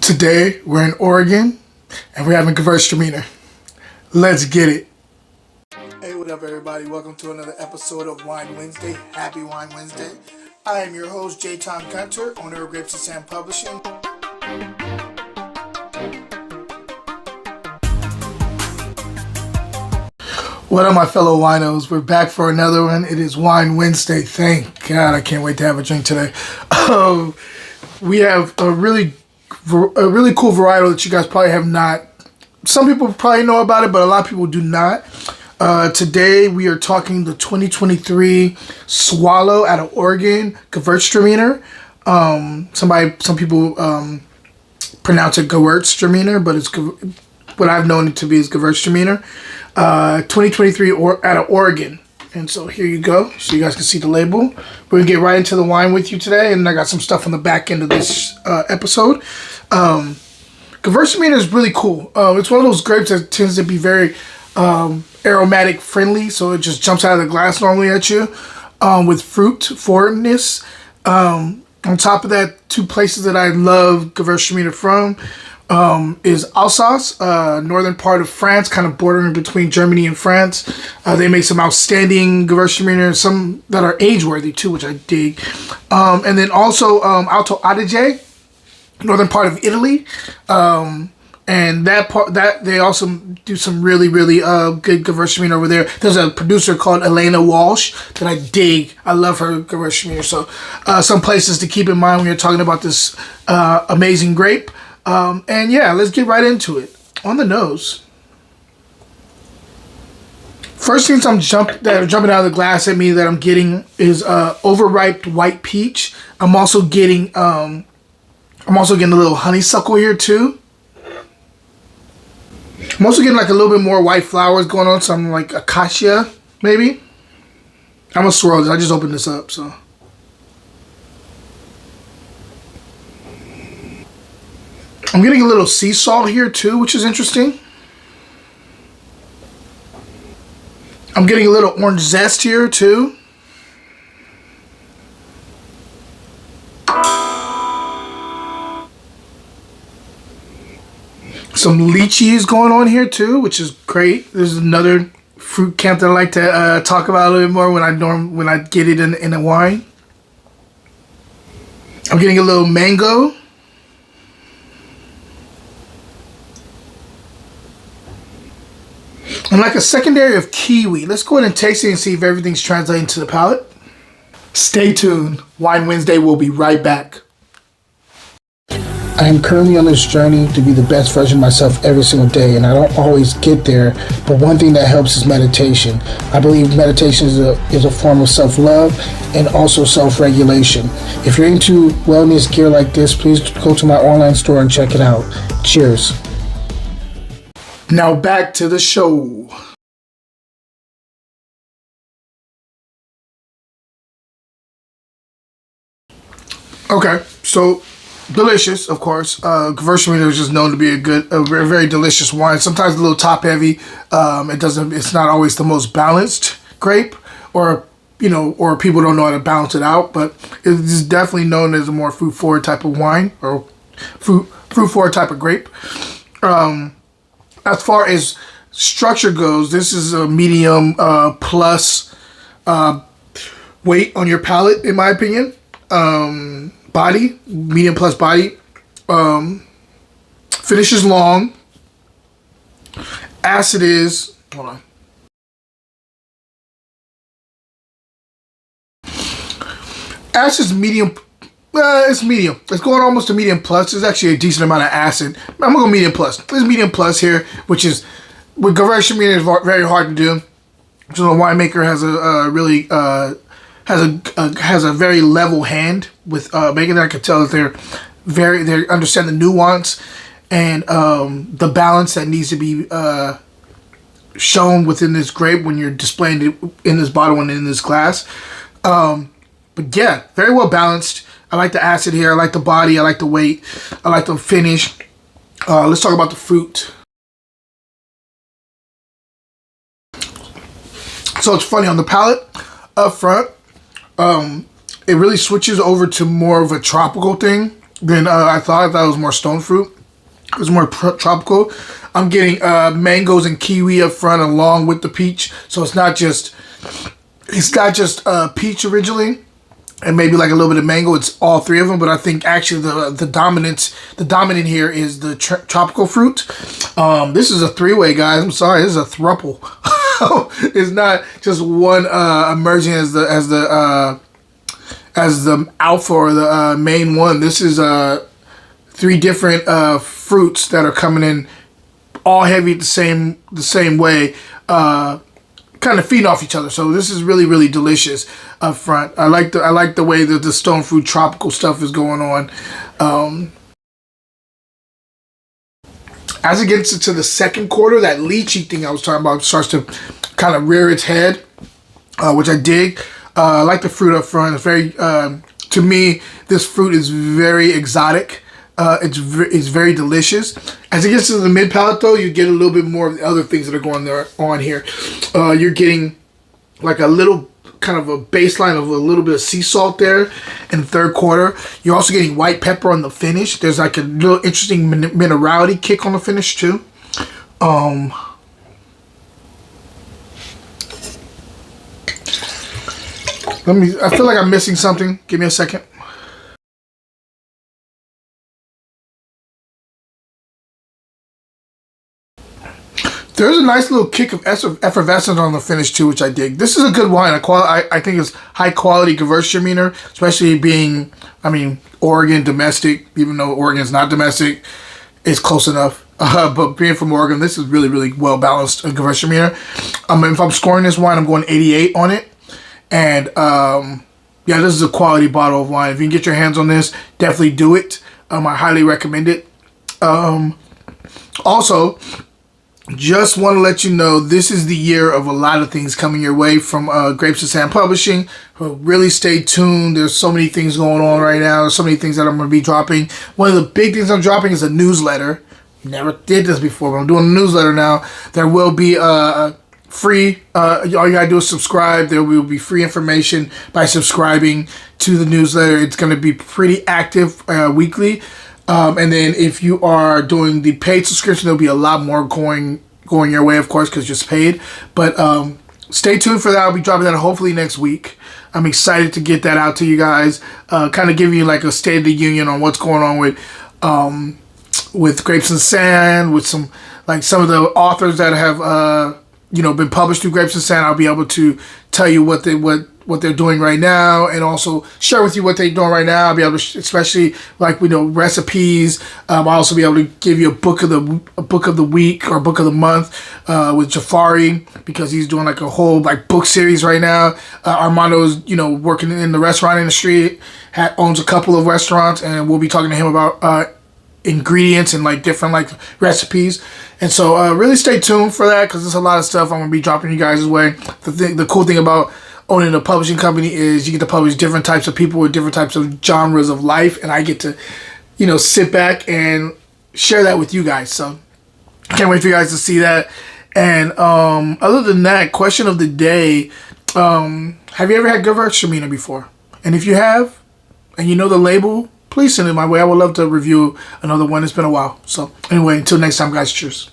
Today, we're in Oregon, and we're having Gewurztraminer. Let's get it. Hey, what up, everybody? Welcome to another episode of Wine Wednesday. Happy Wine Wednesday. I am your host, J. Tom Gunter, owner of Grapes and Sand Publishing. What up, my fellow winos? We're back for another one. It is Wine Wednesday. Thank God, I can't wait to have a drink today. We have a really cool varietal that you guys probably have not. Some people probably know about it, but a lot of people do not. Today we are talking the 2023 Swallow out of Oregon Gewurztraminer. Some people pronounce it Gewurztraminer, but it's what I've known it to be is Gewurztraminer. 2023 out of Oregon. And so here you go, so you guys can see the label. We're gonna get right into the wine with you today, and I got some stuff on the back end of this episode. Gewurztraminer is really cool. It's one of those grapes that tends to be very aromatic friendly, so it just jumps out of the glass normally at you with fruit forwardness. On top of that, two places that I love Gewurztraminer from is Alsace, northern part of France, kind of bordering between Germany and France. They make some outstanding Gewurztraminer, some that are age-worthy too, which I dig. And then also Alto Adige, northern part of Italy. And that they also do some really good Gewurztraminer over there. There's a producer called Elena Walsh that I dig. I love her Gewurztraminer. So some places to keep in mind when you're talking about this amazing grape. And yeah, let's get right into it. On the nose, first things that are jumping out of the glass at me that I'm getting is overripe white peach. I'm also getting a little honeysuckle here too. I'm also getting like a little bit more white flowers going on, something like acacia maybe. I'm gonna swirl this. I just opened this up, so. I'm getting a little sea salt here too, which is interesting. I'm getting a little orange zest here too. Some lychees going on here too, which is great. There's another fruit camp that I like to talk about a little bit more when I get it in a wine. I'm getting a little mango. And like a secondary of kiwi. Let's go ahead and taste it and see if everything's translating to the palate. Stay tuned. Wine Wednesday will be right back. I am currently on this journey to be the best version of myself every single day, and I don't always get there, but one thing that helps is meditation. I believe meditation is a form of self-love and also self-regulation. If you're into wellness gear like this, please go to my online store and check it out. Cheers. Now back to the show. Okay, so delicious, of course. Gewurztraminer is just known to be a very delicious wine. Sometimes a little top heavy. It's not always the most balanced grape, or people don't know how to balance it out. But it is definitely known as a more fruit forward type of wine, or fruit forward type of grape. As far as structure goes, this is a medium plus weight on your palate, in my opinion. Body, medium plus body. Finish is long. Acid is, hold on. Acid is medium. It's medium. It's going almost to medium plus. There's actually a decent amount of acid. I'm gonna go medium plus. There's medium plus here, which is with Gewurztraminer is very hard to do. So the winemaker has a very level hand with making that. I can tell that they understand the nuance and the balance that needs to be shown within this grape when you're displaying it in this bottle and in this glass. But yeah, very well balanced. I like the acid here. I like the body. I like the weight. I like the finish. Let's talk about the fruit. So it's funny, on the palate up front, it really switches over to more of a tropical thing than I thought. I thought it was more stone fruit. It's more tropical. I'm getting mangoes and kiwi up front along with the peach. So it's not just peach originally, and maybe like a little bit of mango. It's all three of them, but I think actually the dominant here is the tropical fruit. This is a three-way, guys. I'm sorry, this is a thruple. It's not just one emerging as the alpha or the main one. This is three different fruits that are coming in, all heavy the same way, kind of feeding off each other. So this is really, really delicious up front. I like the way that the stone fruit tropical stuff is going on. As it gets into the second quarter, that lychee thing I was talking about starts to kind of rear its head, which I dig. I like the fruit up front. It's very, to me, this fruit is very exotic. It's very delicious. As it gets to the mid palate, though, you get a little bit more of the other things that are going on here. You're getting like a little kind of a baseline of a little bit of sea salt there in the third quarter. You're also getting white pepper on the finish. There's like a little interesting minerality kick on the finish too. I feel like I'm missing something. Give me a second. There's a nice little kick of effervescence on the finish too, which I dig. This is a good wine. I think it's high quality Gewurztraminer, especially being, Oregon domestic. Even though Oregon's not domestic, it's close enough. But being from Oregon, this is really, really well balanced Gewurztraminer. If I'm scoring this wine, I'm going 88 on it. And yeah, this is a quality bottle of wine. If you can get your hands on this, definitely do it. I highly recommend it. Also, just want to let you know, this is the year of a lot of things coming your way from Grapes of Sand Publishing. Really stay tuned. There's so many things going on right now. There's so many things that I'm going to be dropping. One of the big things I'm dropping is a newsletter. Never did this before, but I'm doing a newsletter now. There will be free. All you got to do is subscribe. There will be free information by subscribing to the newsletter. It's going to be pretty active weekly. And then if you are doing the paid subscription, there'll be a lot more going your way, of course, because it's paid. But stay tuned for that. I'll be dropping that hopefully next week. I'm excited to get that out to you guys. Kind of giving you like a state of the union on what's going on with Grapes and Sand, with some of the authors that have been published through Grapes and Sand. I'll be able to tell you what they're doing right now, and also share with you what they're doing right now. I'll be able to, especially recipes. I'll also be able to give you a book of the week or book of the month with Jafari, because he's doing like a whole book series right now. Armando's working in the restaurant industry, owns a couple of restaurants, and we'll be talking to him about ingredients and different recipes. And so really stay tuned for that, because there's a lot of stuff I'm gonna be dropping you guys' way. The cool thing about owning a publishing company is you get to publish different types of people with different types of genres of life, and I get to sit back and share that with you guys. So I can't wait for you guys to see that. And other than that, question of the day, have you ever had Gewurztraminer before? And if you have, and you know the label, please send it my way. I would love to review another one. It's been a while. So anyway, until next time, guys, cheers.